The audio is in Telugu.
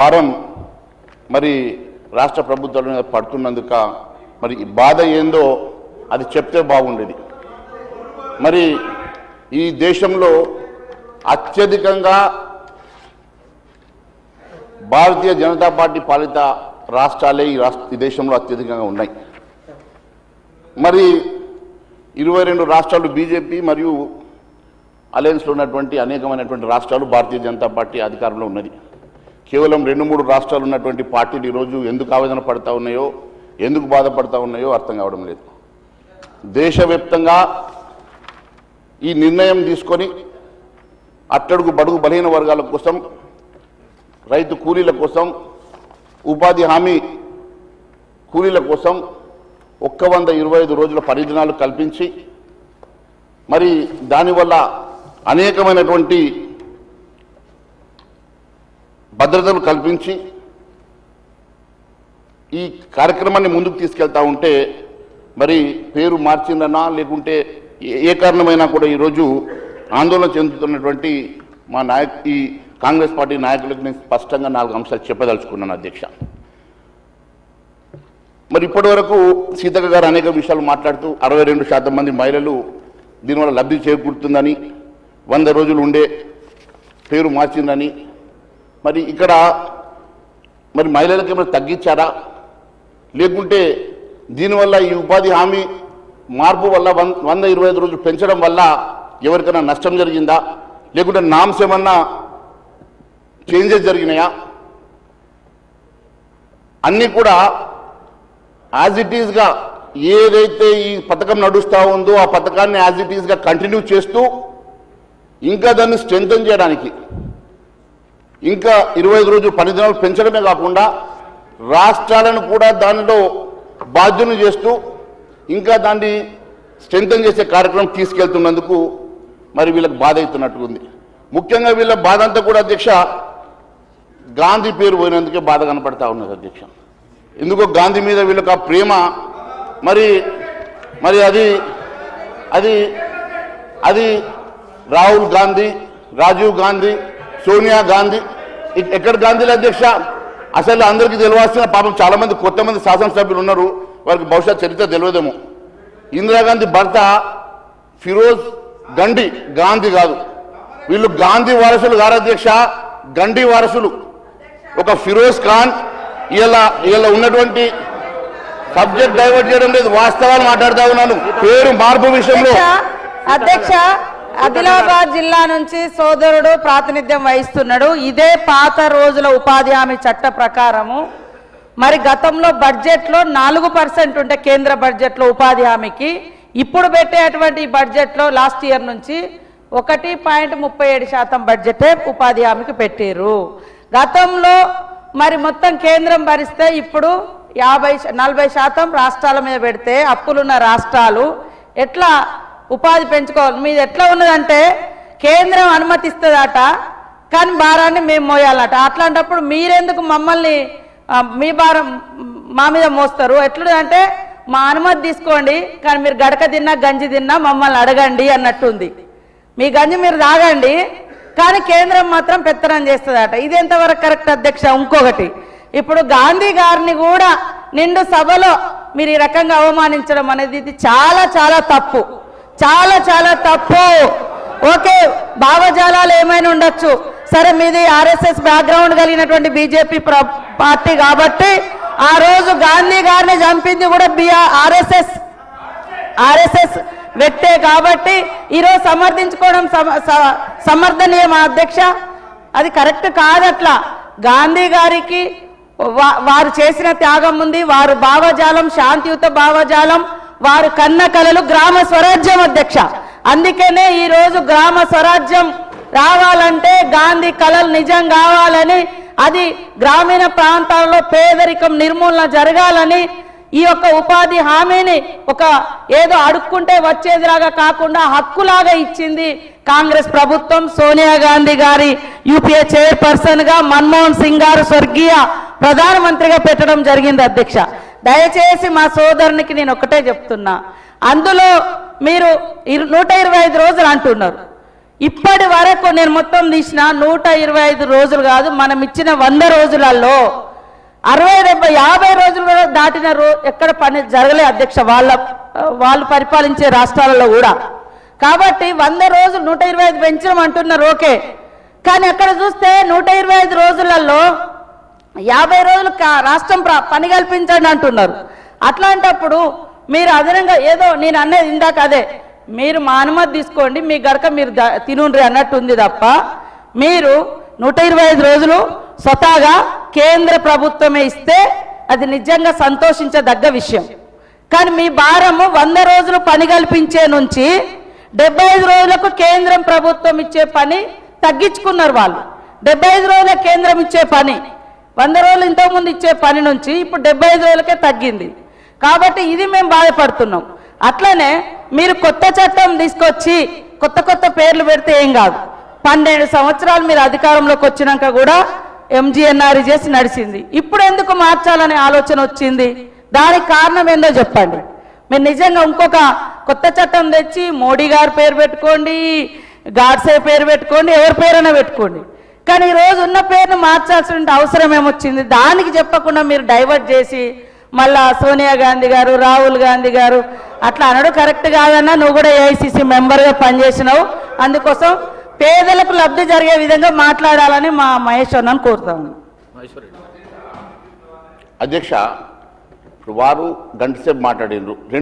భారం మరి రాష్ట్ర ప్రభుత్వాల మీద పడుతున్నందుక మరి ఈ బాధ ఏందో అది చెప్తే బాగుండేది. మరి ఈ దేశంలో అత్యధికంగా భారతీయ జనతా పార్టీ పాలిత రాష్ట్రాలే ఈ దేశంలో అత్యధికంగా ఉన్నాయి. మరి 22 రాష్ట్రాలు బీజేపీ మరియు అలయన్స్లో ఉన్నటువంటి అనేకమైనటువంటి రాష్ట్రాలు భారతీయ జనతా పార్టీ అధికారంలో ఉన్నది. కేవలం 2-3 రాష్ట్రాలు ఉన్నటువంటి పార్టీలు ఈరోజు ఎందుకు ఆవేదన పడతా ఉన్నాయో, ఎందుకు బాధపడతా ఉన్నాయో అర్థం కావడం లేదు. దేశవ్యాప్తంగా ఈ నిర్ణయం తీసుకొని అట్టడుగు బడుగు బలహీన వర్గాల కోసం, రైతు కూలీల కోసం, ఉపాధి హామీ కూలీల కోసం 125 రోజుల పరిజనాలు కల్పించి మరి దానివల్ల అనేకమైనటువంటి భద్రతలు కల్పించి ఈ కార్యక్రమాన్ని ముందుకు తీసుకెళ్తా ఉంటే మరి పేరు మార్చిందన్నా లేకుంటే ఏ కారణమైనా కూడా ఈరోజు ఆందోళన చెందుతున్నటువంటి మా ఈ కాంగ్రెస్ పార్టీ నాయకులకు నేను స్పష్టంగా 4 అంశాలు చెప్పదలుచుకున్నాను అధ్యక్ష. మరి ఇప్పటి వరకు సీతక్క గారు అనేక విషయాలు మాట్లాడుతూ 62% మంది మహిళలు దీనివల్ల లబ్ధి చేకూరుతుందని, 100 రోజులు ఉండే పేరు మార్చిందని, మరి ఇక్కడ మరి మహిళలకు ఏమైనా తగ్గించారా, లేకుంటే దీనివల్ల ఈ ఉపాధి హామీ మార్పు వల్ల 125 రోజులు పెంచడం వల్ల ఎవరికైనా నష్టం జరిగిందా, లేకుంటే నామ్స్ ఏమన్నా చేంజెస్ జరిగినాయా, అన్నీ కూడా యాజ్ ఇట్ ఈస్గా ఏదైతే ఈ పథకం నడుస్తూ ఉందో ఆ పథకాన్ని యాజ్ ఇట్ ఈస్గా కంటిన్యూ చేస్తూ ఇంకా దాన్ని స్ట్రెంథన్ చేయడానికి ఇంకా 25 రోజులు పనిదినాలు పెంచడమే కాకుండా రాష్ట్రాలను కూడా దానిలో బాధ్యులను చేస్తూ ఇంకా దాన్ని స్ట్రెంథన్ చేసే కార్యక్రమం తీసుకెళ్తున్నందుకు మరి వీళ్ళకి బాధ అవుతున్నట్టు ఉంది. ముఖ్యంగా వీళ్ళ బాధ అంతా కూడా అధ్యక్ష గాంధీ పేరు పోయినందుకే బాధ కనపడతా ఉన్నది అధ్యక్ష. ఎందుకో గాంధీ మీద వీళ్ళకి ఆ ప్రేమ మరి మరి అది అది అది రాహుల్ గాంధీ, రాజీవ్ గాంధీ, సోనియా గాంధీ, ఎక్కడ గాంధీలు అధ్యక్ష? అసలు అందరికీ తెలియాల్సిన పాపం చాలా మంది కొత్త మంది శాసనసభ్యులు ఉన్నారు, వారికి బహుశా చరిత్ర తెలియదేమో. ఇందిరాగాంధీ భర్త ఫిరోజ్ గండి, గాంధీ కాదు. వీళ్ళు గాంధీ వారసులు కాదు అధ్యక్ష, గండి వారసులు. ఒక ఫిరోజ్ ఖాన్ ఇలా ఉన్నటువంటి సబ్జెక్ట్ డైవర్ట్ చేయడం లేదు, వాస్తవాలు మాట్లాడుతూ ఉన్నాను. పేరు మార్పు విషయంలో అధ్యక్ష ఆదిలాబాద్ జిల్లా నుంచి సోదరుడు ప్రాతినిధ్యం వహిస్తున్నాడు. ఇదే పాత రోజుల ఉపాధి హామీ చట్ట ప్రకారము మరి గతంలో బడ్జెట్లో 4% ఉంటే కేంద్ర బడ్జెట్లో ఉపాధి హామీకి, ఇప్పుడు పెట్టేటువంటి బడ్జెట్లో లాస్ట్ ఇయర్ నుంచి 1.37% బడ్జెటే ఉపాధి హామీకి పెట్టారు. గతంలో మరి మొత్తం కేంద్రం భరిస్తే ఇప్పుడు 40% రాష్ట్రాల మీద పెడితే అప్పులున్న రాష్ట్రాలు ఎట్లా ఉపాధి పెంచుకోవాలి? మీది ఎట్లా ఉన్నదంటే కేంద్రం అనుమతిస్తుందట కానీ భారాన్ని మేము మోయాలట. అట్లాంటప్పుడు మీరెందుకు మమ్మల్ని మీ భారం మా మీద మోస్తారు? ఎట్లుందంటే మా అనుమతి తీసుకోండి కానీ మీరు గడక తిన్నా గంజి తిన్నా మమ్మల్ని అడగండి అన్నట్టుంది. మీ గంజి మీరు తాగండి కానీ కేంద్రం మాత్రం పెత్తనం చేస్తుందట. ఇది ఎంతవరకు కరెక్ట్ అధ్యక్ష? ఇంకొకటి, ఇప్పుడు గాంధీ గారిని కూడా నిండు సభలో మీరు ఈ రకంగా అవమానించడం అనేది ఇది చాలా చాలా తప్పు, చాలా చాలా తప్పు. ఓకే, భావజాలాలు ఏమైనా ఉండొచ్చు, సరే మీది ఆర్ఎస్ఎస్ బ్యాక్గ్రౌండ్ కలిగినటువంటి బీజేపీ పార్టీ కాబట్టి ఆ రోజు గాంధీ గారిని చంపింది కూడా ఆర్ఎస్ఎస్ వ్యక్తే కాబట్టి ఈరోజు సమర్థించుకోవడం సమర్థనీయం అధ్యక్ష. అది కరెక్ట్ కాదట్లా. గాంధీ గారికి వారు చేసిన త్యాగం ఉంది, వారు భావజాలం శాంతియుత భావజాలం, వారు కన్న కలలు గ్రామ స్వరాజ్యం అధ్యక్ష. అందుకనే ఈరోజు గ్రామ స్వరాజ్యం రావాలంటే గాంధీ కలలు నిజం కావాలని, అది గ్రామీణ ప్రాంతాల్లో పేదరికం నిర్మూలన జరగాలని, ఈ యొక్క ఉపాధి హామీని ఒక ఏదో అడుక్కుంటే వచ్చేదిలాగా కాకుండా హక్కులాగా ఇచ్చింది కాంగ్రెస్ ప్రభుత్వం. సోనియా గాంధీ గారి యూపీఏ చైర్పర్సన్ గా, మన్మోహన్ సింగ్ గారు స్వర్గీయ ప్రధానమంత్రిగా పెట్టడం జరిగింది అధ్యక్ష. దయచేసి మా సోదరునికి నేను ఒకటే చెప్తున్నా, అందులో మీరు 125 రోజులు అంటున్నారు. ఇప్పటి వరకు నేను మొత్తం తీసిన 125 రోజులు కాదు, మనం ఇచ్చిన 100 రోజులలో 60, 70, 50 రోజులు దాటిన ఎక్కడ పని జరగలే అధ్యక్ష, వాళ్ళు పరిపాలించే రాష్ట్రాలలో కూడా. కాబట్టి 100 రోజులు 125 పెంచడం అంటున్నారు ఓకే, కానీ అక్కడ చూస్తే 125 రోజులలో 50 రోజులు రాష్ట్రం పని కల్పించండి అంటున్నారు. అట్లాంటప్పుడు మీరు అదనంగా ఏదో నేను అనేది ఇందాక అదే, మీరు మా అనుమతి తీసుకోండి, మీ గడక మీరు తినుండ్రి అన్నట్టు ఉంది తప్ప, మీరు 125 రోజులు స్వతహాగా కేంద్ర ప్రభుత్వమే ఇస్తే అది నిజంగా సంతోషించదగ్గ విషయం. కానీ మీ భారము 100 రోజులు పని కల్పించే నుంచి 75 రోజులకు కేంద్రం ప్రభుత్వం ఇచ్చే పని తగ్గించుకున్నారు వాళ్ళు. 75 రోజుల కేంద్రం ఇచ్చే పని 100 రోజులు ఇంతకుముందు ఇచ్చే పని నుంచి ఇప్పుడు 75 రోజులకే తగ్గింది. కాబట్టి ఇది మేము బాధపడుతున్నాం. అట్లనే మీరు కొత్త చట్టం తీసుకొచ్చి కొత్త పేర్లు పెడితే ఏం కాదు. 12 సంవత్సరాలు మీరు అధికారంలోకి వచ్చినాక కూడా ఎంజీఎన్ఆర్ చేసి నడిచింది. ఇప్పుడు ఎందుకు మార్చాలనే ఆలోచన వచ్చింది? దానికి కారణం ఏందో చెప్పండి. మీరు నిజంగా ఇంకొక కొత్త చట్టం తెచ్చి మోడీ గారి పేరు పెట్టుకోండి, గాడ్సే పేరు పెట్టుకోండి, ఎవరి పేరైనా పెట్టుకోండి, కానీ ఈరోజు ఉన్న పేరును మార్చాల్సిన అవసరం ఏమొచ్చింది? దానికి చెప్పకుండా మీరు డైవర్ట్ చేసి మళ్ళా సోనియా గాంధీ గారు, రాహుల్ గాంధీ గారు అట్లా అనడం కరెక్ట్ కాదన్నా. నువ్వు కూడా ఏఐసిసి మెంబర్గా పనిచేసినావు, అందుకోసం పేదలకు లబ్ధి జరిగే విధంగా మాట్లాడాలని మా మహేష్ అన్నను కోరుతాను. అధ్యక్ష, ఇప్పుడు వారు గంట సేపు మాట్లాడినారు.